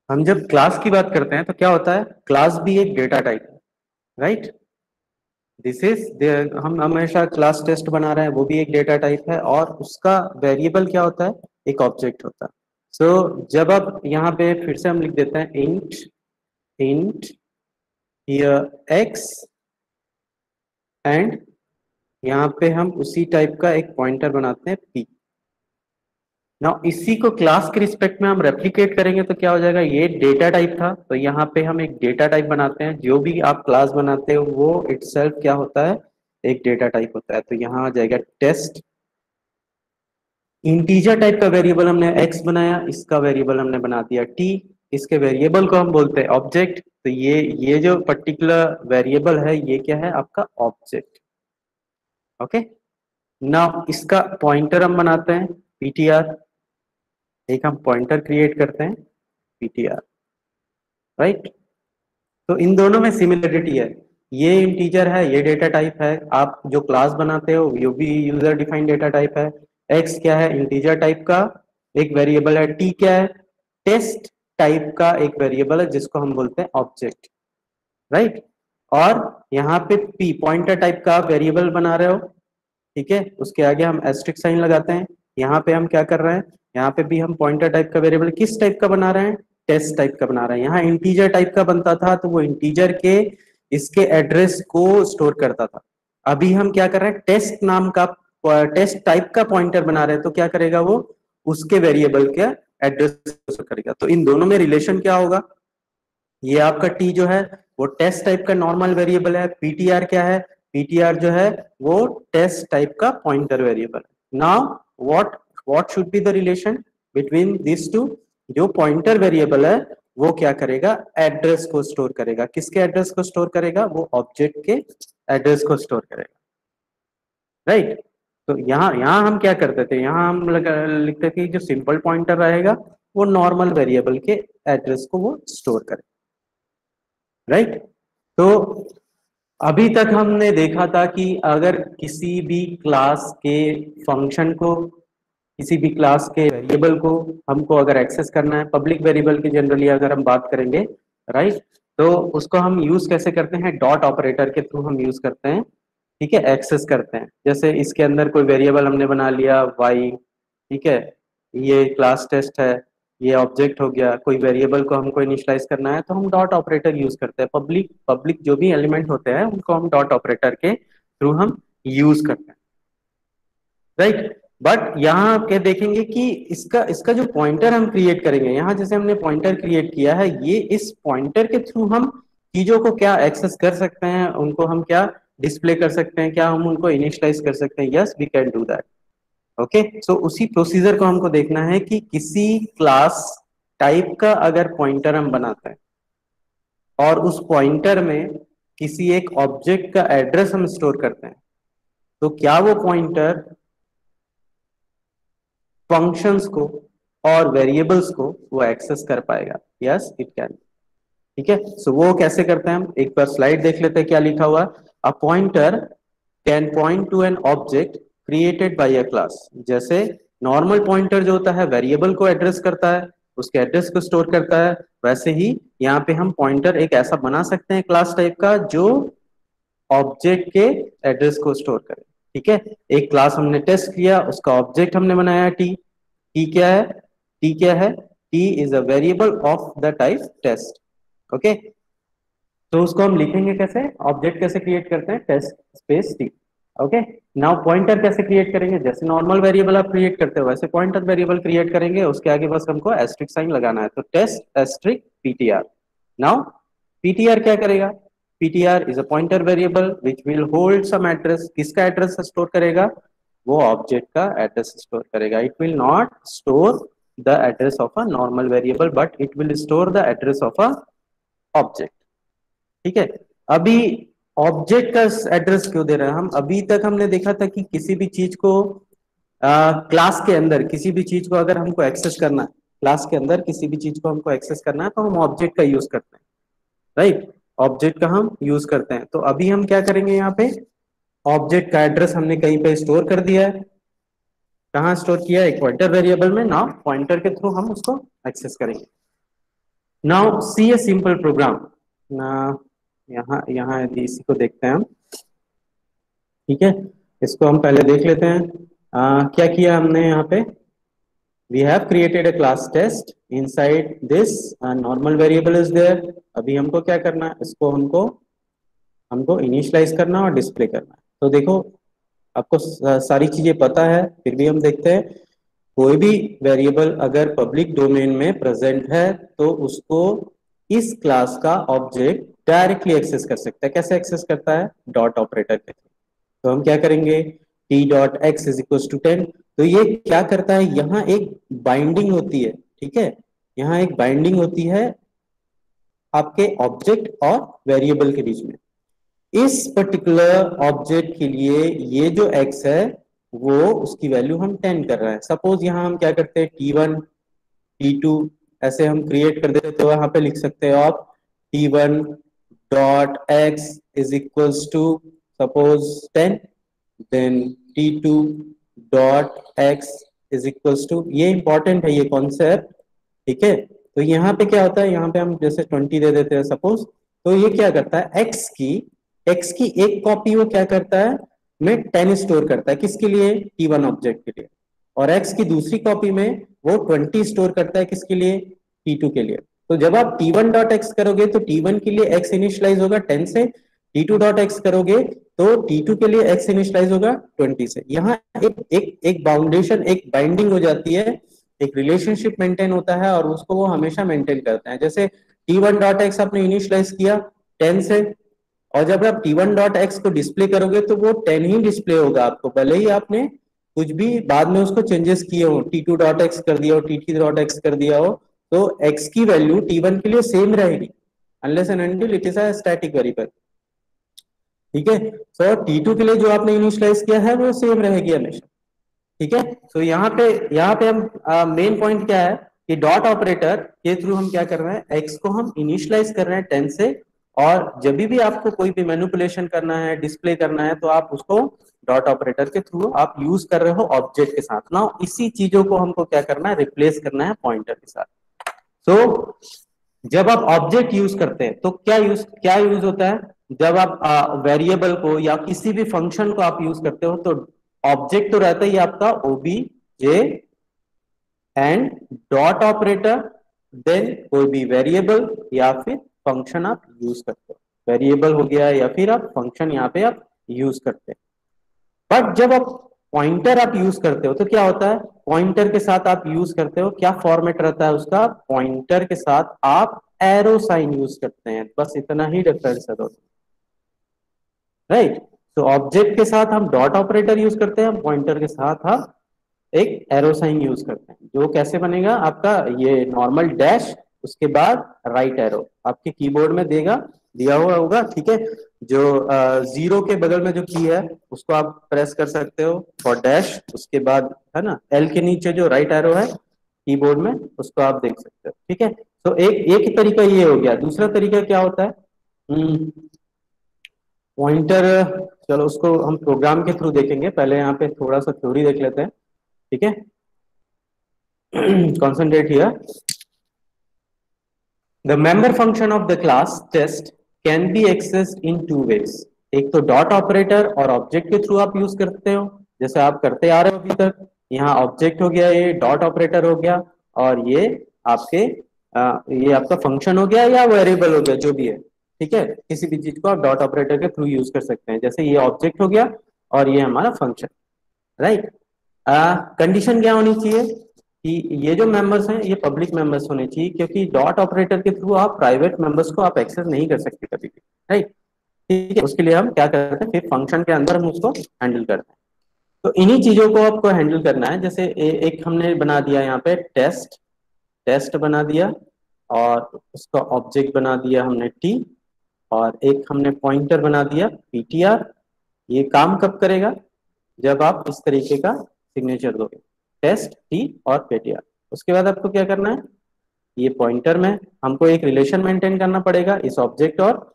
हम जब क्लास की बात करते हैं तो क्या होता है, क्लास भी एक डेटा टाइप है, राइट। दिस इज हम हमेशा क्लास टेस्ट बना रहे हैं, वो भी एक डेटा टाइप है, और उसका वेरिएबल क्या होता है, एक ऑब्जेक्ट होता है। सो जब अब यहाँ पे फिर से हम लिख देते हैं इंट इंट एक्स, एंड यहाँ पे हम उसी टाइप का एक पॉइंटर बनाते हैं पी। नाउ इसी को क्लास के रिस्पेक्ट में हम रेप्लिकेट करेंगे तो क्या हो जाएगा, ये डेटा टाइप था तो यहाँ पे हम एक डेटा टाइप बनाते हैं। जो भी आप क्लास बनाते हो वो इटसेल्फ क्या होता है, एक डेटा टाइप होता है। तो यहाँ आ जाएगा टेस्ट। इंटीजर टाइप का वेरिएबल हमने एक्स बनाया, इसका वेरिएबल हमने बना दिया टी। इसके वेरिएबल को हम बोलते हैं ऑब्जेक्ट। तो ये जो पर्टिकुलर वेरिएबल है ये क्या है, आपका ऑब्जेक्ट। ओके। नाउ इसका पॉइंटर हम बनाते हैं पीटीआर। एक हम पॉइंटर क्रिएट करते हैं पीटीआर, राइट। तो इन दोनों में सिमिलरिटी है, ये इंटीजर है, ये डेटा टाइप है। आप जो क्लास बनाते हो ये भी यूजर डिफाइंड डेटा टाइप है। एक्स क्या है, इंटीजर टाइप का एक वेरिएबल है। टी क्या है, टेस्ट टाइप का एक वेरिएबल है जिसको हम बोलते हैं ऑब्जेक्ट, राइट। और यहाँ पे पी पॉइंटर टाइप का वेरिएबल बना रहे हो, ठीक है। उसके आगे हम एस्ट्रिक साइन लगाते हैं। यहाँ पे हम क्या कर रहे हैं, यहाँ पे भी हम पॉइंटर टाइप का वेरिएबल किस टाइप का बना रहे हैं, टेस्ट टाइप का बना रहे हैं। यहाँ इंटीजर टाइप का बनता था तो वो इंटीजर के इसके एड्रेस को स्टोर करता था। अभी हम क्या कर रहे हैं, टेस्ट नाम का टेस्ट टाइप का पॉइंटर बना रहे हैं तो क्या करेगा वो, उसके वेरिएबल के एड्रेस को करेगा। तो इन दोनों में रिलेशन क्या होगा, ये आपका टी जो है वो टेस्ट टाइप का नॉर्मल वेरिएबल है। पीटीआर क्या है, पीटीआर जो है वो टेस्ट टाइप का पॉइंटर वेरिएबल है। Now what what should be the relation between this two. जो पॉइंटर वेरिएबल है वो क्या करेगा, एड्रेस को स्टोर करेगा। किसके एड्रेस को स्टोर करेगा, वो ऑब्जेक्ट के एड्रेस को स्टोर करेगा, राइट। तो यहाँ यहाँ हम क्या करते थे, यहाँ हम लिखते थे जो सिंपल पॉइंटर रहेगा वो नॉर्मल वेरिएबल के एड्रेस को वो स्टोर करेगा, राइट। तो अभी तक हमने देखा था कि अगर किसी भी क्लास के फंक्शन को, किसी भी क्लास के वेरिएबल को हमको अगर एक्सेस करना है, पब्लिक वेरिएबल की जनरली अगर हम बात करेंगे, राइट, तो उसको हम यूज कैसे करते हैं, डॉट ऑपरेटर के थ्रू हम यूज करते हैं, ठीक है, एक्सेस करते हैं। जैसे इसके अंदर कोई वेरिएबल हमने बना लिया वाई, ठीक है, ये क्लास टेस्ट है, ये ऑब्जेक्ट हो गया। कोई वेरिएबल को हमको इनिशियलाइज करना है तो हम डॉट ऑपरेटर यूज करते हैं। पब्लिक पब्लिक जो भी एलिमेंट होते हैं उनको हम डॉट ऑपरेटर के थ्रू हम यूज करते हैं, राइट। बट यहाँ क्या देखेंगे कि इसका इसका जो पॉइंटर हम क्रिएट करेंगे, यहाँ जैसे हमने पॉइंटर क्रिएट किया है, ये इस पॉइंटर के थ्रू हम चीजों को क्या एक्सेस कर सकते हैं, उनको हम क्या डिस्प्ले कर सकते हैं, क्या हम उनको इनिशियलाइज कर सकते हैं। Yes we can do that. Okay, so उसी प्रोसीजर को हमको देखना है कि किसी क्लास टाइप का अगर पॉइंटर हम बनाते हैं और उस पॉइंटर में किसी एक ऑब्जेक्ट का एड्रेस हम स्टोर करते हैं, तो क्या वो पॉइंटर फंक्शंस को और वेरिएबल्स को वो एक्सेस कर पाएगा। Yes it can. ठीक है, सो वो कैसे करते हैं, हम एक बार स्लाइड देख लेते हैं क्या लिखा हुआ। A pointer can point two an object created by a class. जैसे नॉर्मल पॉइंटर जो होता है वेरिएबल को एड्रेस करता है, उसके एड्रेस को स्टोर करता है, वैसे ही यहाँ पे हम पॉइंटर एक ऐसा बना सकते हैं क्लास टाइप का जो ऑब्जेक्ट के एड्रेस को स्टोर करे। ठीक है, एक क्लास हमने टेस्ट किया, उसका ऑब्जेक्ट हमने बनाया टी। टी क्या है, टी क्या है, t is a variable of the type test. Okay, तो उसको हम लिखेंगे कैसे, ऑब्जेक्ट कैसे क्रिएट करते हैं, test space t. Okay, now pointer कैसे क्रिएट करेंगे, जैसे नॉर्मल वेरिएबल आप क्रिएट करते हो वैसे पॉइंटर वेरिएबल क्रिएट करेंगे। उसके आगे बस हमको एस्ट्रिक साइन लगाना है, तो test asterisk PTR. Now PTR क्या करेगा, PTR is a pointer variable which will hold some address. किसका एड्रेस स्टोर करेगा, वो ऑब्जेक्ट का एड्रेस स्टोर करेगा। It will not store the address of a normal variable but it will store the address of a object. ठीक है, अभी object का address क्यों दे रहे हैं हम, अभी तक हमने देखा था कि किसी भी चीज को क्लास के अंदर किसी भी चीज को अगर हमको एक्सेस करना है, क्लास के अंदर किसी भी चीज को हमको एक्सेस करना है तो हम ऑब्जेक्ट का यूज करते हैं, राइट। ऑब्जेक्ट का हम यूज करते हैं। तो अभी हम क्या करेंगे, यहाँ पे ऑब्जेक्ट का एड्रेस हमने कहीं पे स्टोर कर दिया है। कहाँ स्टोर किया है, एक पॉइंटर वेरिएबल में। नाउ पॉइंटर के थ्रू हम उसको एक्सेस करेंगे। Now see a simple program. यहाँ यहाँ इसी को देखते हैं हम, ठीक है। इसको हम पहले देख लेते हैं। क्या किया हमने यहाँ पे, we have created a class test inside this normal variable is there। अभी हमको क्या करना है, इसको हमको हमको इनिशियलाइज करना और डिस्प्ले करना है। तो देखो आपको सारी चीजें पता है, फिर भी हम देखते हैं। कोई भी वेरिएबल अगर पब्लिक डोमेन में प्रेजेंट है तो उसको इस क्लास का ऑब्जेक्ट डायरेक्टली एक्सेस कर सकता है। कैसे एक्सेस करता है, डॉट ऑपरेटर के थ्रू। तो हम क्या करेंगे, t dot x is equal to 10। तो ये क्या करता है, यहाँ एक बाइंडिंग होती है, ठीक है। यहाँ एक बाइंडिंग होती है आपके ऑब्जेक्ट और वेरिएबल के बीच में। इस पर्टिकुलर ऑब्जेक्ट के लिए ये जो x है वो उसकी वैल्यू हम 10 कर रहे हैं। सपोज यहाँ हम क्या करते हैं, t1 t2 ऐसे हम क्रिएट कर देते, तो यहाँ पे लिख सकते हो आप t1 dot x is equals to suppose 10, then t2 dot x is equals to, ये इंपॉर्टेंट है ये कॉन्सेप्ट, ठीक है। तो यहाँ पे क्या होता है, यहाँ पे हम जैसे 20 दे देते हैं सपोज। तो ये क्या करता है, एक्स की एक कॉपी वो क्या करता है, में 10 स्टोर करता है, किसके लिए, t1 ऑब्जेक्ट के लिए। और एक्स की दूसरी कॉपी में वो 20 स्टोर करता है, किसके लिए, t2 के लिए। तो जब आप t1 डॉट एक्स करोगे तो t1 के लिए एक्स इनिशियलाइज होगा 10 से, t2 डॉट एक्स करोगे तो t2 के लिए एक्स इनिशियलाइज होगा 20 से। यहाँ एक बाउंडेशन, एक बाइंडिंग हो जाती है, एक रिलेशनशिप मेंटेन होता है और उसको वो हमेशा मेंटेन करते हैं। जैसे t1 डॉट एक्स आपने इनिशियलाइज किया 10 से, और जब आप t1 डॉट एक्स को डिस्प्ले करोगे तो वो 10 ही डिस्प्ले होगा आपको, भले ही आपने कुछ भी बाद में उसको चेंजेस किए हो, t2 डॉट एक्स कर दिया हो, t3 डॉट एक्स कर दिया हो, तो x की वैल्यू t1 के लिए सेम रहेगी, unless and until it is a static variable, ठीक है। सो t2 के लिए जो आपने इनिशियलाइज किया है वो सेम रहेगी हमेशा, ठीक है। तो यहाँ पे हम मेन पॉइंट क्या है कि डॉट ऑपरेटर के थ्रू हम क्या कर रहे हैं, एक्स को हम इनिशियलाइज कर रहे हैं 10 से, और जब भी आपको कोई भी मैनिपुलेशन करना है, डिस्प्ले करना है, तो आप उसको डॉट ऑपरेटर के थ्रू आप यूज कर रहे हो ऑब्जेक्ट के साथ। ना इसी चीजों को हमको क्या करना है, रिप्लेस करना है पॉइंटर के साथ। तो जब आप ऑब्जेक्ट यूज करते हैं तो क्या यूज होता है, जब आप वेरिएबल को या किसी भी फंक्शन को आप यूज करते हो तो ऑब्जेक्ट तो रहता ही आपका OBJ and dot operator, then कोई भी वेरिएबल या फिर फंक्शन आप यूज करते हो, वेरिएबल हो गया या फिर आप फंक्शन यहाँ पे आप यूज करते हैं। बट जब आप पॉइंटर आप यूज करते हो तो क्या होता है, पॉइंटर के साथ आप यूज करते हो, क्या फॉर्मेट रहता है उसका, पॉइंटर के साथ आप एरो साइन यूज करते हैं, बस इतना ही डिफरेंस है दोस्तों, राइट। तो ऑब्जेक्ट के साथ हम डॉट ऑपरेटर यूज करते हैं, पॉइंटर के साथ हम एक एरो साइन यूज करते हैं। जो कैसे बनेगा आपका, ये नॉर्मल डैश, उसके बाद राइट एरो आपके कीबोर्ड में दिया हुआ होगा, ठीक है। जो जीरो के बगल में जो की है उसको आप प्रेस कर सकते हो फॉर डैश, उसके बाद है ना एल के नीचे जो राइट एरो है कीबोर्ड में उसको आप देख सकते हो, ठीक है। तो एक तरीका ये हो गया। दूसरा तरीका क्या होता है, पॉइंटर, चलो उसको हम प्रोग्राम के थ्रू देखेंगे, पहले यहाँ पे थोड़ा सा थ्योरी देख लेते हैं, ठीक है। concentrate here, the member function of the class test can be accessed in two ways। एक तो डॉट ऑपरेटर और ऑब्जेक्ट के थ्रू आप यूज करते हो, जैसे आप करते आ रहे हो अभी तक। यहाँ ऑब्जेक्ट हो गया, ये डॉट ऑपरेटर हो गया, और ये आपके ये आपका फंक्शन हो गया या वेरिएबल हो गया, जो भी है, ठीक है। किसी भी चीज को आप डॉट ऑपरेटर के थ्रू यूज कर सकते हैं, जैसे ये ऑब्जेक्ट हो गया और ये हमारा फंक्शन, राइट। कंडीशन क्या होनी चाहिए कि ये जो मेंबर्स हैं ये पब्लिक मेंबर्स होने चाहिए, क्योंकि डॉट ऑपरेटर के थ्रू आप प्राइवेट मेंबर्स को आप एक्सेस नहीं कर सकते कभी भी, राइट, ठीक है। उसके लिए हम क्या करते हैं, फिर फंक्शन के अंदर हम उसको हैंडल करते हैं। तो इन्हीं चीजों को आपको हैंडल करना है। जैसे एक हमने बना दिया यहाँ पे टेस्ट बना दिया, और उसका ऑब्जेक्ट बना दिया हमने टी, और एक हमने पॉइंटर बना दिया ptr। ये काम कब करेगा, जब आप इस तरीके का सिग्नेचर दोगे, टेस्ट टी और ptr। उसके बाद आपको क्या करना है, ये पॉइंटर में हमको एक रिलेशन मेंटेन करना पड़ेगा इस ऑब्जेक्ट और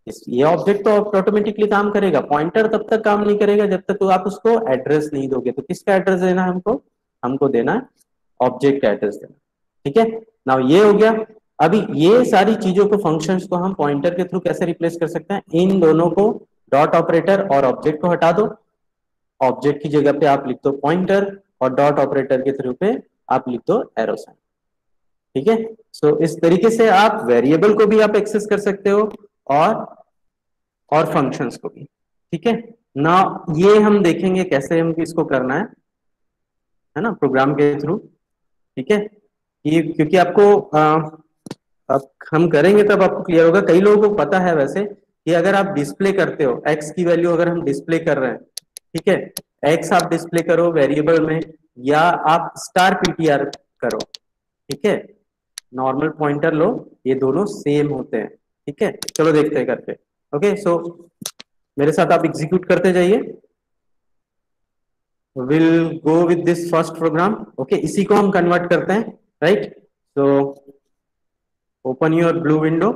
ये ऑब्जेक्ट तो ऑटोमेटिकली काम करेगा, पॉइंटर तब तक काम नहीं करेगा जब तक तो आप उसको एड्रेस नहीं दोगे। तो किसका एड्रेस देना है हमको देना है ऑब्जेक्ट का एड्रेस देना, ठीक है। नाउ ये हो गया। अभी ये सारी चीजों को, फंक्शंस को हम पॉइंटर के थ्रू कैसे रिप्लेस कर सकते हैं? इन दोनों को, डॉट ऑपरेटर और ऑब्जेक्ट को हटा दो, ऑब्जेक्ट की जगह पे आप लिख दो पॉइंटर, और डॉट ऑपरेटर के थ्रू पे आप लिख दो एरो साइन। ठीक है, सो इस तरीके से आप वेरिएबल को भी आप एक्सेस कर सकते हो, और फंक्शंस को भी। ठीक है ना, ये हम देखेंगे कैसे हम इसको करना है ना, प्रोग्राम के थ्रू। ठीक है, ये क्योंकि आपको अब हम करेंगे तब आपको क्लियर होगा। कई लोगों को पता है वैसे कि अगर आप डिस्प्ले करते हो एक्स की वैल्यू, अगर हम डिस्प्ले कर रहे हैं, ठीक है, एक्स आप डिस्प्ले करो वेरिएबल में, या आप स्टार पीटीआर करो, ठीक है, नॉर्मल पॉइंटर लो, ये दोनों सेम होते हैं। ठीक है, चलो देखते हैं करके। ओके, सो मेरे साथ आप एग्जीक्यूट करते जाइए। Will go with this first program. Okay, इसी को हम कन्वर्ट करते हैं, right? So open your blue window.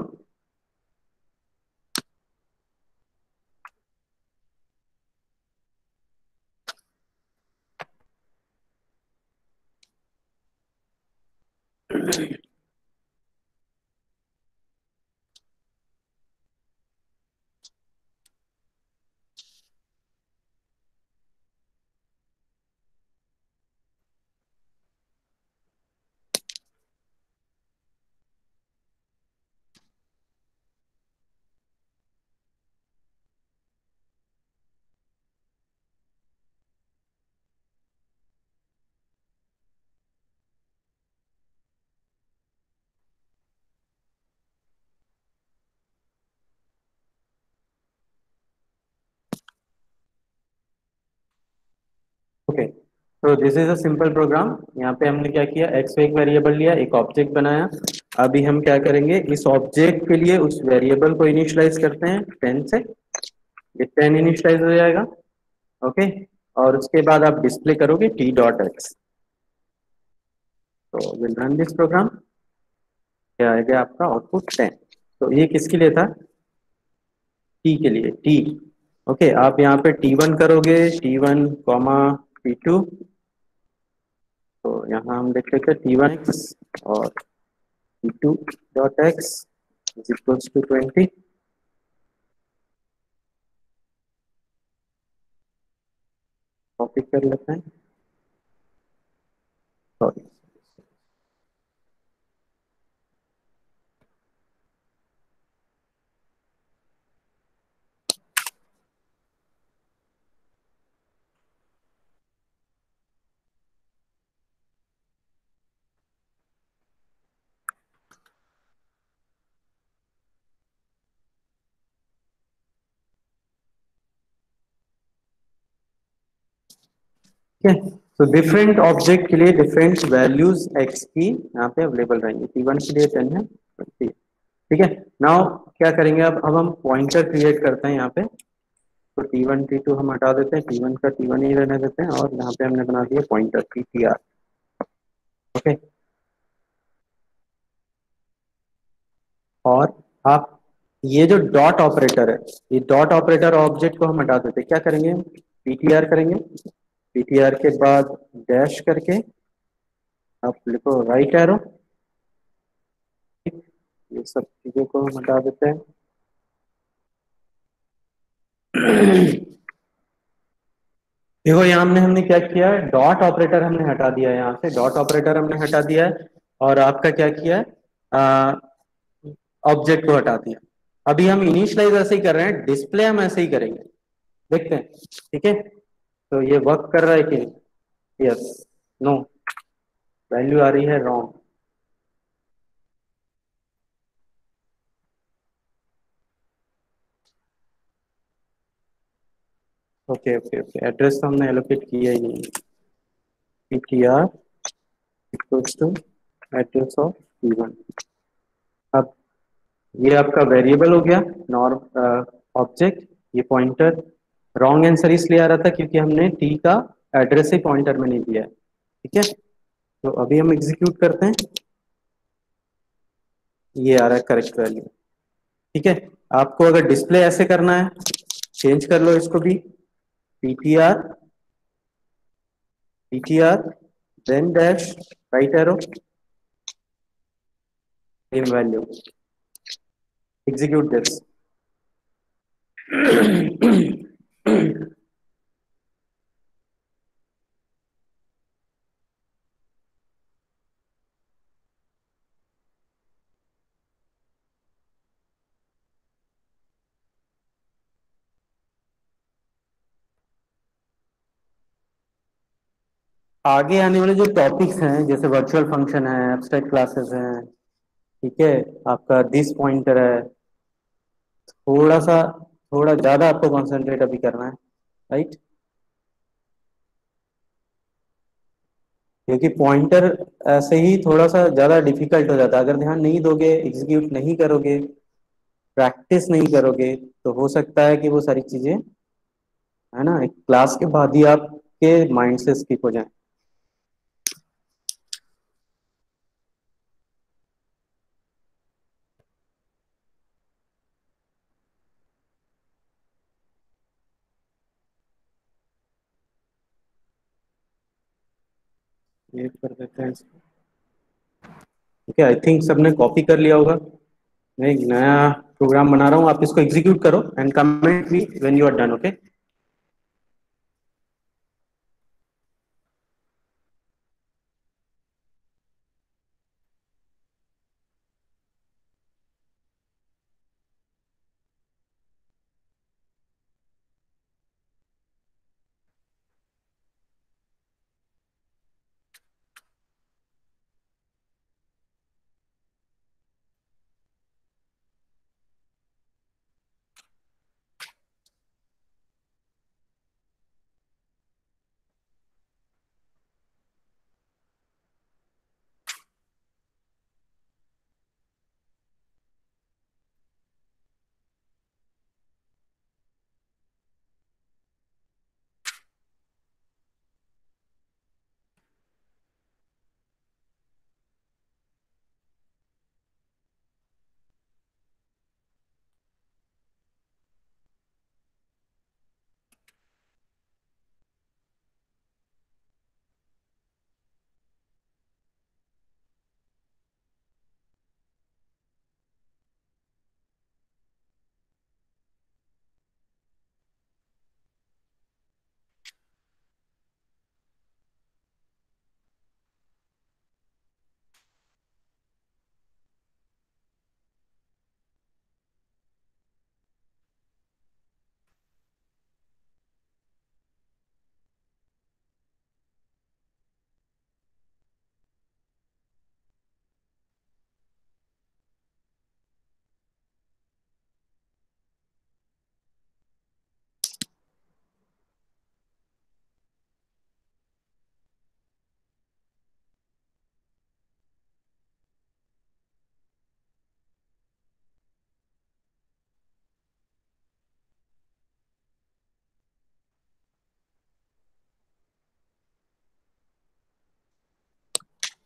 Okay, तो this is a simple program. यहाँ पे हमने क्या किया, एक्स एक वेरिएबल लिया, एक ऑब्जेक्ट बनाया। अभी हम क्या करेंगे, इस ऑब्जेक्ट के लिए उस वेरिएबल को इनिशियलाइज करते हैं 10 से। ये 10 इनिशियलाइज हो जाएगा। ओके, और उसके बाद आप डिस्प्ले करोगे टी डॉट एक्स। तो विल रन दिस प्रोग्राम। क्या आएगा आपका आउटपुट 10। तो ये किसके लिए था? टी के लिए, टी। ओके, आप यहाँ पे T1 करोगे, T1 कॉमा T2। तो यहाँ हम देख लेते हैं T1x और T2 dot x is equals to 20। Copy कर लेते हैं, सॉरी। ठीक है, तो डिफरेंट ऑब्जेक्ट के लिए डिफरेंट वैल्यूज एक्स की यहाँ पे अवेलेबल रहेंगी। T1 के लिए 10 है, 20। ठीक है, नाउ क्या करेंगे, अब हम पॉइंटर क्रिएट करते हैं यहाँ पे। तो T1 T2 हम हटा देते हैं, T1 का T1 ही रहने देते हैं, और यहाँ पे हमने बना दिया पॉइंटर PTR। ओके, और आप ये जो डॉट ऑपरेटर है, ये डॉट ऑपरेटर ऑब्जेक्ट को हम हटा देते हैं। क्या करेंगे, पीटीआर करेंगे, पीटीआर के बाद डैश करके आप लिखो राइट एरो। ये सब चीजों को हम हटा देते हैं। देखो यहाँ हमने हमने क्या किया है, डॉट ऑपरेटर हमने हटा दिया है, यहाँ से डॉट ऑपरेटर हमने हटा दिया है, और आपका क्या किया है, ऑब्जेक्ट को हटा दिया। अभी हम इनिशियलाइज ऐसे ही कर रहे हैं, डिस्प्ले हम ऐसे ही करेंगे, देखते हैं। ठीक है, तो ये वर्क कर रहा है कि नहीं? यस, नो, वैल्यू आ रही है wrong. Okay okay okay, address तो हमने एलोकेट किया ही नहीं। ptr equals to address of P1। अब ये आपका वेरिएबल हो गया, नॉर्म ऑब्जेक्ट, ये पॉइंटर। रॉन्ग आंसर इसलिए आ रहा था क्योंकि हमने टी का एड्रेस ही पॉइंटर में नहीं दिया है। ठीक है, तो अभी हम एग्जीक्यूट करते हैं, ये आ रहा है करेक्ट वैल्यू। ठीक है, आपको अगर डिस्प्ले ऐसे करना है, चेंज कर लो इसको भी, ptr ptr then dash right arrow. same value. Execute this. आगे आने वाले जो टॉपिक्स हैं जैसे वर्चुअल फंक्शन है, एब्स्ट्रैक्ट क्लासेस हैं, ठीक है, आपका दिस पॉइंटर है, थोड़ा सा थोड़ा ज्यादा आपको कंसंट्रेट अभी करना है, राइट? क्योंकि पॉइंटर ऐसे ही थोड़ा सा ज्यादा डिफिकल्ट हो जाता है, अगर ध्यान नहीं दोगे, एग्जीक्यूट नहीं करोगे, प्रैक्टिस नहीं करोगे, तो हो सकता है कि वो सारी चीजें, है ना, एक क्लास के बाद ही आपके माइंड से स्किप हो जाए। ये कर देते हैं इसको। ठीक है, आई थिंक सबने कॉपी कर लिया होगा। मैं एक नया प्रोग्राम बना रहा हूँ, आप इसको एग्जीक्यूट करो and comment me when you are done, okay?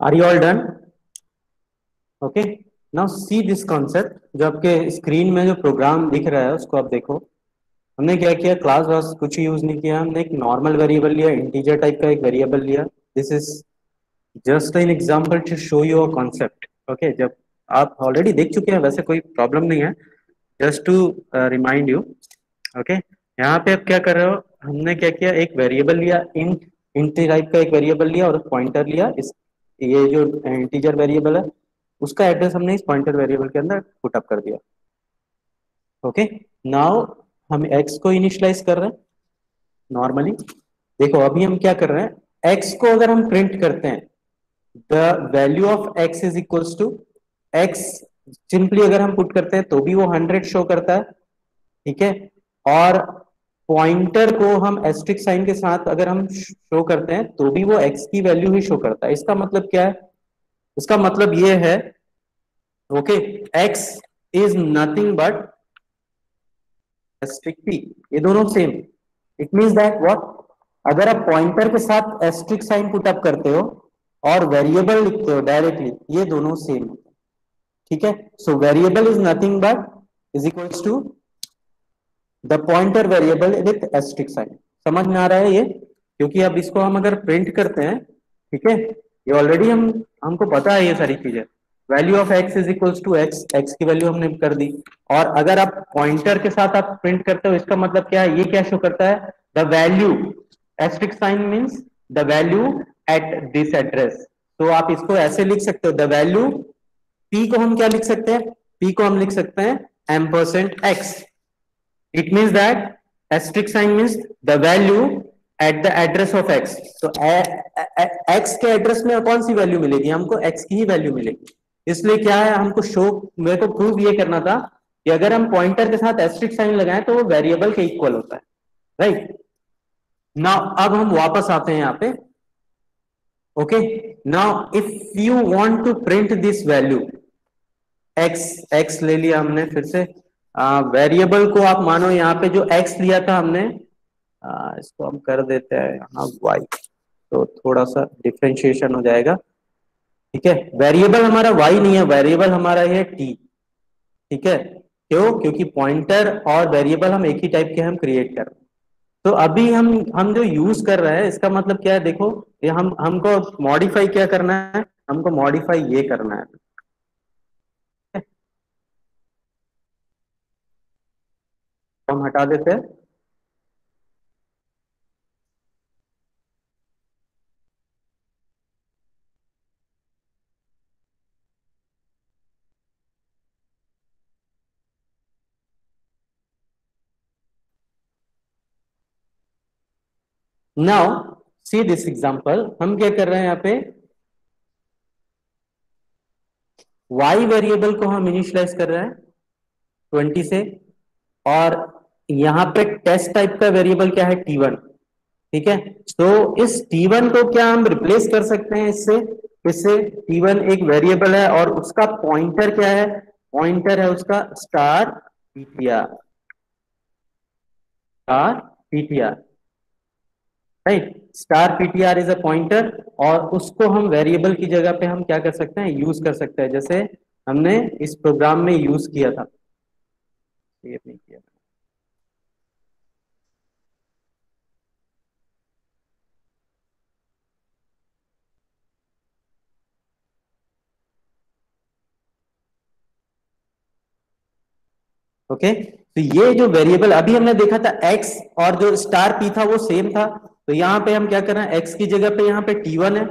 Are you all done? Okay, now see this concept. जो आपके स्क्रीन में जो प्रोग्राम दिख रहा है उसको आप देखो। हमने क्या किया, क्लास वास कुछ यूज नहीं किया, हमने एक नॉर्मल वेरिएबल लिया, इंटीजर टाइप का एक वेरिएबल लिया। This is just an example to show you a concept. Okay, जब आप ऑलरेडी देख चुके हैं वैसे कोई प्रॉब्लम नहीं है, just to remind you. Okay, यहाँ पे आप क्या कर रहे हो, हमने क्या किया, एक वेरिएबल लिया, इंट टाइप का एक वेरिएबल लिया और पॉइंटर लिया। इस ये जो इंटीजर वेरिएबल है उसका एड्रेस हमने इस पॉइंटर वेरिएबल के अंदर पुट अप कर दिया। ओके, नाउ हम एक्स को इनिशियलाइज कर रहे हैं नॉर्मली। देखो अभी हम क्या कर रहे हैं, एक्स को अगर हम प्रिंट करते हैं, the value of x is equals to x, simply अगर हम पुट करते हैं तो भी वो 100 शो करता है, ठीक है। और पॉइंटर को हम एस्ट्रिक साइन के साथ अगर हम शो करते हैं तो भी वो एक्स की वैल्यू ही शो करता है। इसका मतलब क्या है, इसका मतलब ये है, okay, x is nothing but asterisk p, ये दोनों same. It means that what, अगर आप पॉइंटर के साथ एस्ट्रिक साइन पुट अप करते हो और वेरिएबल लिखते हो डायरेक्टली, ये दोनों सेम, ठीक है। So variable is nothing but is equals to the pointer variable with asterisk sign. समझ में आ रहा है ये? क्योंकि अब इसको हम अगर प्रिंट करते हैं, ठीक है, ये ऑलरेडी हमको पता है ये सारी चीजें। Value of x is equals to x, x की वैल्यू हमने कर दी। और अगर आप पॉइंटर के साथ आप प्रिंट करते हो, इसका मतलब क्या है, ये क्या शो करता है, the value, asterisk sign means the value at this address. तो आप इसको ऐसे लिख सकते हो, द वैल्यू, पी को हम क्या लिख सकते हैं, पी को हम लिख सकते हैं ampersand x. It means that asterisk sign means the value at the address of x। तो x के एड्रेस में कौन सी वैल्यू मिलेगी, हमको x की ही वैल्यू मिलेगी। इसलिए क्या है, हमको शो, मेरे को प्रूव ये करना था कि अगर हम पॉइंटर के साथ एस्टेरिक साइन लगाएं तो वो वेरिएबल के इक्वल होता है, राइट। नाउ अब हम वापस आते हैं यहाँ पे। Okay, now if you want to print this value x, x ले लिया हमने फिर से, वेरिएबल को आप मानो यहाँ पे जो x लिया था हमने, इसको हम कर देते हैं यहाँ y, तो थोड़ा सा डिफरेंशिएशन हो जाएगा। ठीक है, वेरिएबल हमारा y नहीं है, वेरिएबल हमारा है t। ठीक है, क्यों, क्योंकि पॉइंटर और वेरिएबल हम एक ही टाइप के हम क्रिएट कर रहे हैं। तो अभी हम जो यूज कर रहे हैं, इसका मतलब क्या है, देखो ये हमको मॉडिफाई क्या करना है, हमको मॉडिफाई ये करना है। तो हम हटा देते हैं। नाउ सी दिस एग्जांपल, हम क्या कर रहे हैं यहाँ पे, y वेरिएबल को हम इनिशियलाइज कर रहे हैं 20 से, और यहाँ पे टेस्ट टाइप का वेरिएबल क्या है, t1। ठीक है, तो इस t1 को क्या हम रिप्लेस कर सकते हैं इससे, इससे t1 एक वेरिएबल है और उसका पॉइंटर क्या है, पॉइंटर है उसका star ptr, star ptr, right. Star PTR is a pointer, और उसको हम वेरिएबल की जगह पे हम क्या कर सकते हैं, यूज कर सकते हैं, जैसे हमने इस प्रोग्राम में यूज किया था। ये नहीं किया। ओके, तो ये जो वेरिएबल अभी हमने देखा था x, और जो स्टार p था वो सेम था। तो यहाँ पे हम क्या कर रहे हैं, x की जगह पे यहाँ पे t1 है,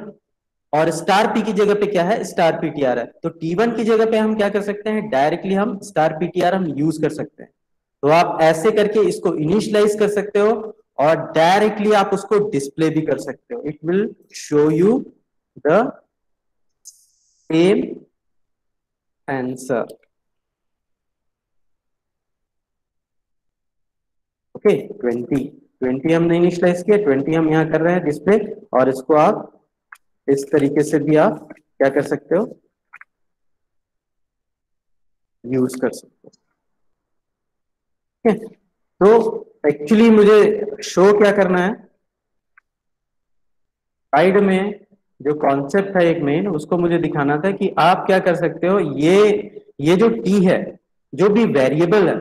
और स्टार p की जगह पे क्या है, स्टार ptr है। तो t1 की जगह पे हम क्या कर सकते हैं, डायरेक्टली हम स्टार ptr हम यूज कर सकते हैं। तो आप ऐसे करके इसको इनिशियलाइज कर सकते हो, और डायरेक्टली आप उसको डिस्प्ले भी कर सकते हो। It will show you the same answer. Okay, 20 हमने इनिशियलाइज किया, 20 हम यहाँ कर रहे हैं डिस्प्ले, और इसको आप इस तरीके से भी आप क्या कर सकते हो, यूज कर सकते हो। ठीक है, तो एक्चुअली मुझे शो क्या करना है, साइड में जो कॉन्सेप्ट है एक मेन, उसको मुझे दिखाना था कि आप क्या कर सकते हो, ये जो टी है, जो भी वेरिएबल है,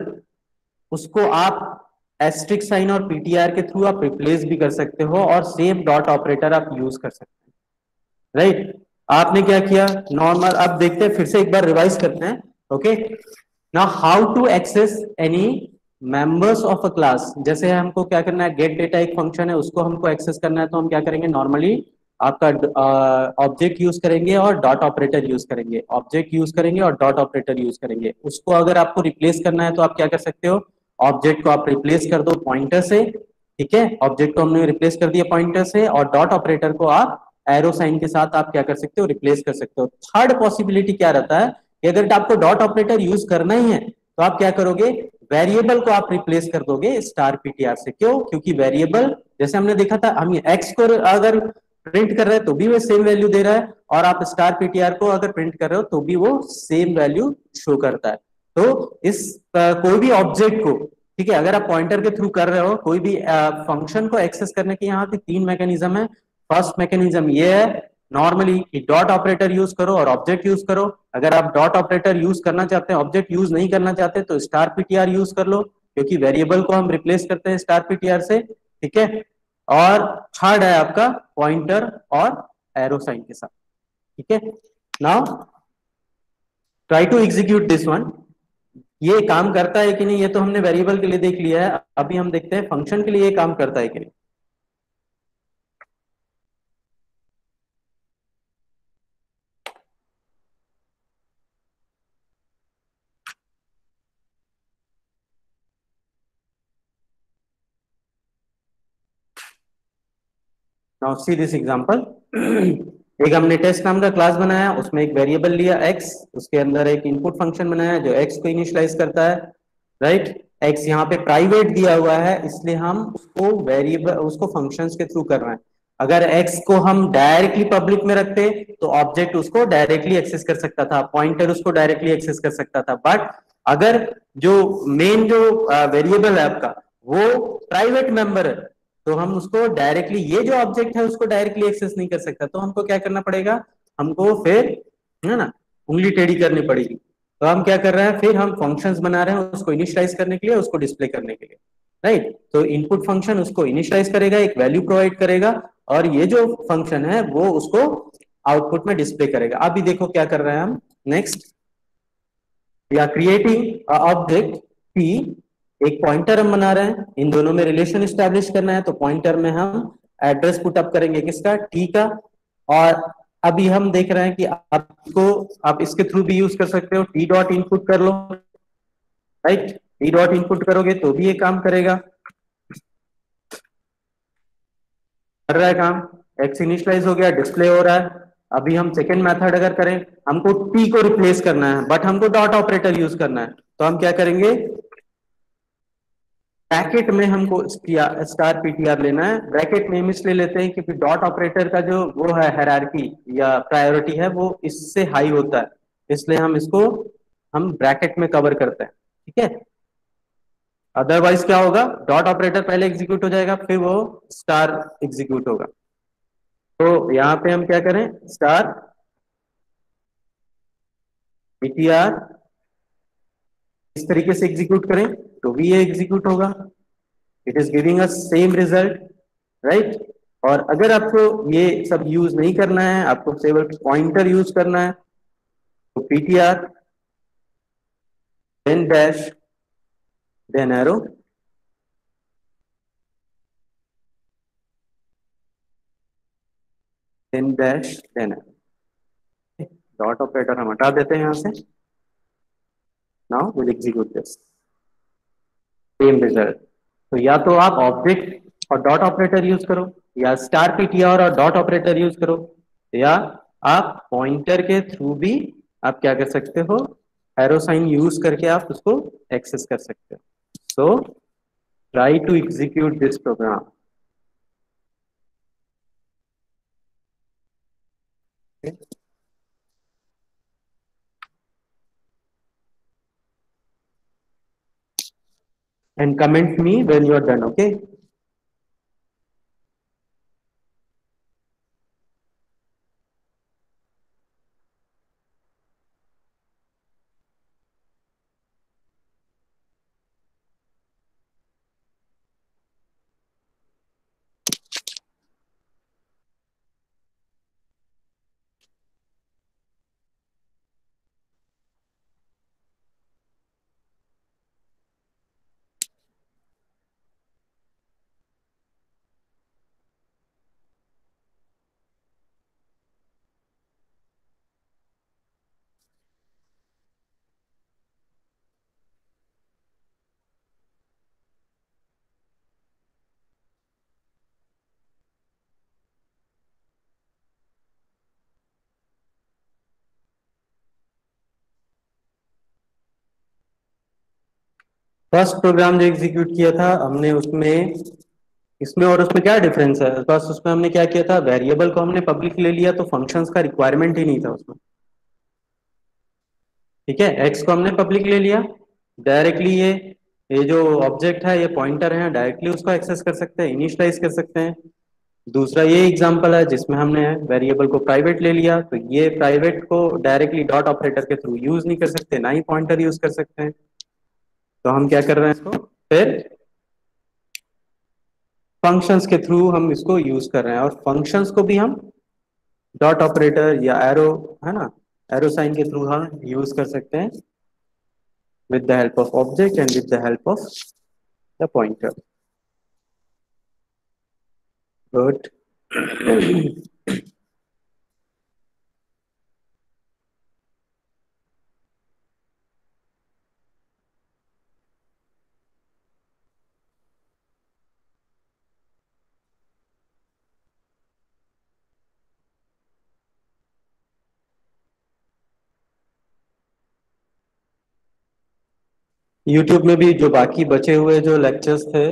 उसको आप एस्ट्रिक साइन और पीटीआर के थ्रू आप रिप्लेस भी कर सकते हो, और सेम डॉट ऑपरेटर आप यूज कर सकते हो, राइट। आपने क्या किया, नॉर्मल, अब देखते हैं फिर से एक बार रिवाइज करते हैं। Okay, now how to access any members of a class. जैसे हमको क्या करना है, गेट डेटा एक फंक्शन है, उसको हमको एक्सेस करना है, तो हम क्या करेंगे, नॉर्मली आपका ऑब्जेक्ट यूज करेंगे और डॉट ऑपरेटर यूज करेंगे, ऑब्जेक्ट यूज करेंगे और डॉट ऑपरेटर यूज करेंगे। उसको अगर आपको रिप्लेस करना है तो आप क्या कर सकते हो, ऑब्जेक्ट को आप रिप्लेस कर दो पॉइंटर से। ठीक है, ऑब्जेक्ट को हमने रिप्लेस कर दिया पॉइंटर से, और डॉट ऑपरेटर को आप एरो साइन के साथ आप क्या कर सकते हो, रिप्लेस कर सकते हो। थर्ड पॉसिबिलिटी क्या रहता है कि अगर आपको डॉट ऑपरेटर यूज करना ही है तो आप क्या करोगे, वेरिएबल को आप रिप्लेस कर दोगे स्टार पीटीआर से। क्यों, क्योंकि वेरिएबल, जैसे हमने देखा था, हम एक्स को अगर प्रिंट कर रहे हैं तो भी वो सेम वैल्यू दे रहा है, और आप स्टार पीटीआर को अगर प्रिंट कर रहे हो तो भी वो सेम वैल्यू शो करता है। तो इस कोई भी ऑब्जेक्ट को, ठीक है, अगर आप पॉइंटर के थ्रू कर रहे हो, कोई भी फंक्शन को एक्सेस करने के यहाँ पे तीन मैकेनिज्म है। फर्स्ट मैकेनिज्म ये है नॉर्मली कि डॉट ऑपरेटर यूज करो और ऑब्जेक्ट यूज करो। अगर आप डॉट ऑपरेटर यूज करना चाहते हैं, ऑब्जेक्ट यूज नहीं करना चाहते, तो स्टार पीटीआर यूज कर लो, क्योंकि वेरिएबल को हम रिप्लेस करते हैं स्टार पीटीआर से। ठीक है, और थर्ड है आपका पॉइंटर और एरो साइन के साथ। ठीक है, now try to execute this one. ये काम करता है कि नहीं ये तो हमने वेरिएबल के लिए देख लिया है, अभी हम देखते हैं फंक्शन के लिए ये काम करता है कि नहीं। Now see this example. एक हमने टेस्ट नाम का क्लास बनाया, उसमें एक वेरिएबल लिया x, उसके अंदर एक इनपुट फंक्शन बनाया जो x को इनिशियलाइज करता है, राइट। x यहाँ पे प्राइवेट दिया हुआ है, इसलिए हम उसको वेरिएबल उसको फंक्शंस के थ्रू कर रहे हैं। अगर x को हम डायरेक्टली पब्लिक में रखते तो ऑब्जेक्ट उसको डायरेक्टली एक्सेस कर सकता था, पॉइंटर उसको डायरेक्टली एक्सेस कर सकता था। बट अगर जो मेन जो वेरिएबल है आपका वो प्राइवेट मेंबर है, तो हम उसको डायरेक्टली, ये जो ऑब्जेक्ट है उसको डायरेक्टली एक्सेस नहीं कर सकता, तो हमको क्या करना पड़ेगा, हमको फिर, है ना, उंगली टेढ़ी करनी पड़ेगी। तो हम क्या कर रहे हैं, फिर हम फंक्शंस बना रहे हैं उसको इनिशियलाइज करने के लिए, उसको डिस्प्ले करने के लिए, राइट। तो इनपुट फंक्शन उसको इनिशियलाइज करेगा, एक वैल्यू प्रोवाइड करेगा, और ये जो फंक्शन है वो उसको आउटपुट में डिस्प्ले करेगा। अभी देखो क्या कर रहे हैं हम next, we are creating object p, एक पॉइंटर हम बना रहे हैं, इन दोनों में रिलेशन स्टैब्लिश करना है, तो पॉइंटर में हम एड्रेस पुट अप करेंगे किसका, टी का। और अभी हम देख रहे हैं कि आपको, आप इसके थ्रू भी यूज कर सकते हो, टी डॉट इनपुट कर लो, राइट। टी डॉट इनपुट करोगे तो भी ये काम करेगा, कर रहा है काम, एक्स इनिशियलाइज हो गया, डिस्प्ले हो रहा है। अभी हम सेकेंड मेथड अगर करें, हमको टी को रिप्लेस करना है बट हमको डॉट ऑपरेटर यूज करना है, तो हम क्या करेंगे, ब्रैकेट में हमको स्टार पीटीआर लेना है। ब्रैकेट में हम इसलिए लेते हैं क्योंकि डॉट ऑपरेटर का जो वो है हायरार्की या प्रायोरिटी है वो इससे हाई होता है, इसलिए हम इसको हम ब्रैकेट में कवर करते हैं, ठीक है। अदरवाइज क्या होगा, डॉट ऑपरेटर पहले एग्जीक्यूट हो जाएगा फिर वो स्टार एग्जीक्यूट होगा। तो यहाँ पे हम क्या करें, स्टार पीटीआर इस तरीके से एग्जीक्यूट करें तो भी ये एग्जीक्यूट होगा, it is giving us same result, right. और अगर आपको ये सब यूज नहीं करना है, आपको केवल पॉइंटर यूज करना है, तो PTR then dash then arrow, then dash then arrow. Dot operator हम हटा देते हैं यहां से। Now will execute this, same result. तो या तो आप ऑब्जेक्ट और डॉट ऑपरेटर यूज करो, या स्टार पीटीआर और डॉट ऑपरेटर यूज करो, या आप पॉइंटर के थ्रू भी आप क्या कर सकते हो, एरो साइन यूज करके आप उसको एक्सेस कर सकते हो। So try to execute this program. And comment me when you are done, okay? First program जो एग्जीक्यूट किया था हमने, उसमें इसमें और उसमें क्या डिफरेंस है, बस उसमें हमने क्या किया था, वेरिएबल को हमने पब्लिक ले लिया, तो फंक्शंस का रिक्वायरमेंट ही नहीं था उसमें, ठीक है। एक्स को हमने पब्लिक ले लिया, डायरेक्टली ये जो ऑब्जेक्ट है, ये पॉइंटर है, डायरेक्टली उसको एक्सेस कर सकते हैं, इनिशियलाइज कर सकते हैं। दूसरा ये एग्जांपल है जिसमें हमने वेरिएबल को प्राइवेट ले लिया, तो ये प्राइवेट को डायरेक्टली डॉट ऑपरेटर के थ्रू यूज नहीं कर सकते, ना ही पॉइंटर यूज कर सकते हैं। तो हम क्या कर रहे हैं, इसको फिर फंक्शंस के थ्रू हम इसको यूज कर रहे हैं, और फंक्शंस को भी हम डॉट ऑपरेटर या एरो, है ना, एरो साइन के थ्रू हम यूज कर सकते हैं with the help of object and with the help of the pointer. Good. YouTube में भी जो बाकी बचे हुए जो लेक्चर्स थे,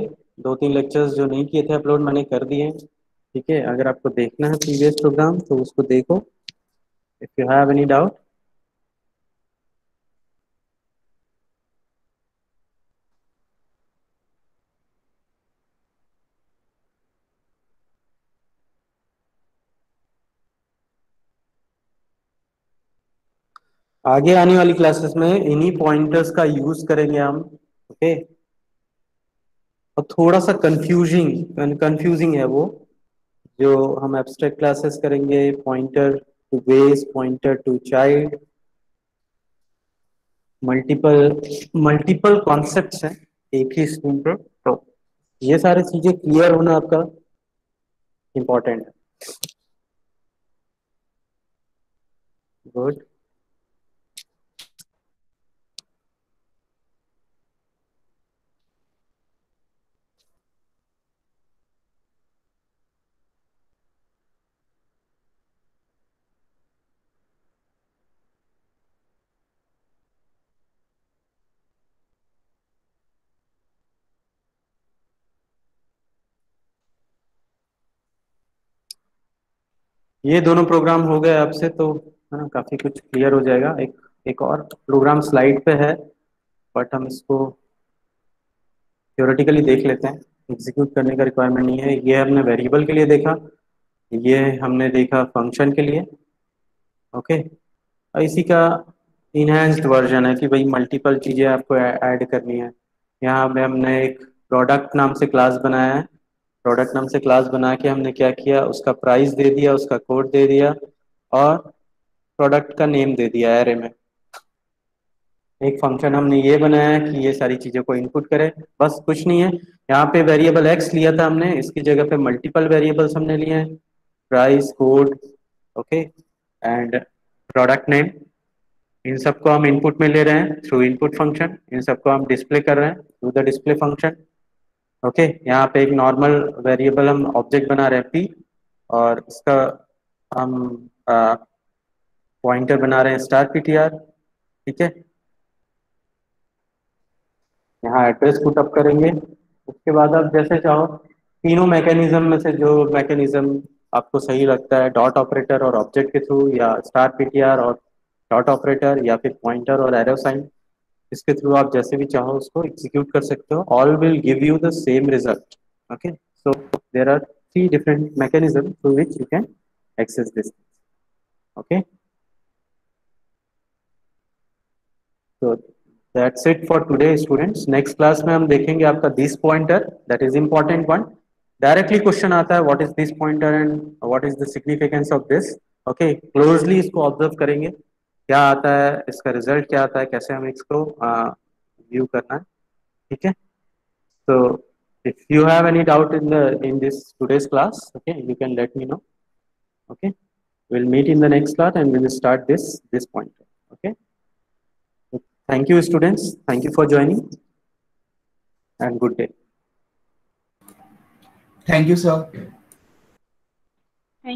2-3 लेक्चर्स जो नहीं किए थे अपलोड, मैंने कर दिए। ठीक है, अगर आपको देखना है प्रीवियस प्रोग्राम तो उसको देखो, if you have any doubt. आगे आने वाली क्लासेस में इन्हीं पॉइंटर्स का यूज करेंगे हम। ओके, और थोड़ा सा कंफ्यूजिंग है वो, जो हम एब्स्ट्रैक्ट क्लासेस करेंगे, pointer to base, pointer to child, multiple multiple concepts हैं एक ही स्क्रीन पर। तो ये सारी चीजें क्लियर होना आपका इम्पोर्टेंट है। गुड। ये दोनों प्रोग्राम हो गए आपसे तो है ना, काफी कुछ क्लियर हो जाएगा। एक एक और प्रोग्राम स्लाइड पे है, बट हम इसको थ्योरेटिकली देख लेते हैं, एग्जीक्यूट करने का रिक्वायरमेंट नहीं है। ये हमने वेरिएबल के लिए देखा, ये हमने देखा फंक्शन के लिए। ओके, और इसी का इनहेंस्ड वर्जन है कि भाई मल्टीपल चीजें आपको ऐड करनी है। यहाँ पे हमने एक प्रोडक्ट नाम से क्लास बनाया है। प्रोडक्ट नाम से क्लास बना के हमने क्या किया, उसका प्राइस दे दिया, उसका कोड दे दिया, और प्रोडक्ट का नेम दे दिया एरे में। एक फंक्शन हमने ये बनाया है कि ये सारी चीजों को इनपुट करे, बस कुछ नहीं है। यहाँ पे वेरिएबल एक्स लिया था हमने, इसकी जगह पे मल्टीपल वेरिएबल्स हमने लिए हैं, price, code, okay, and product name. इन सबको हम इनपुट में ले रहे हैं थ्रू इनपुट फंक्शन, इन सबको हम डिस्प्ले कर रहे हैं through the display function. Okay, यहाँ पे एक नॉर्मल वेरिएबल हम ऑब्जेक्ट बना रहे हैं पी, और इसका हम पॉइंटर बना रहे हैं स्टार पीटीआर। ठीक है, यहाँ एड्रेस पुटअप करेंगे। उसके बाद आप जैसे चाहो तीनों मैकेनिज्म में से जो मैकेनिज्म आपको सही लगता है, डॉट ऑपरेटर और ऑब्जेक्ट के थ्रू, या स्टार पीटीआर और डॉट ऑपरेटर, या फिर पॉइंटर और एरो साइन, इसके थ्रू आप जैसे भी चाहो उसको एग्जीक्यूट कर सकते हो। All will give you the same result. Okay, so there are 3 different mechanisms through which you can access this. Okay, so that's it for today students. Next class में हम देखेंगे आपका this pointer, that is important one. Directly question आता है what is this pointer and what is the significance of this. Okay, closely इसको observe करेंगे, क्या आता है, इसका रिजल्ट क्या आता है, कैसे हम इसको व्यू करना है। ठीक है, so if you have any doubt in this today's class, okay, you can let me know. Okay, we'll meet in the next class and we will start this pointer. Okay, thank you students, thank you for joining, and good day. Thank you, sir.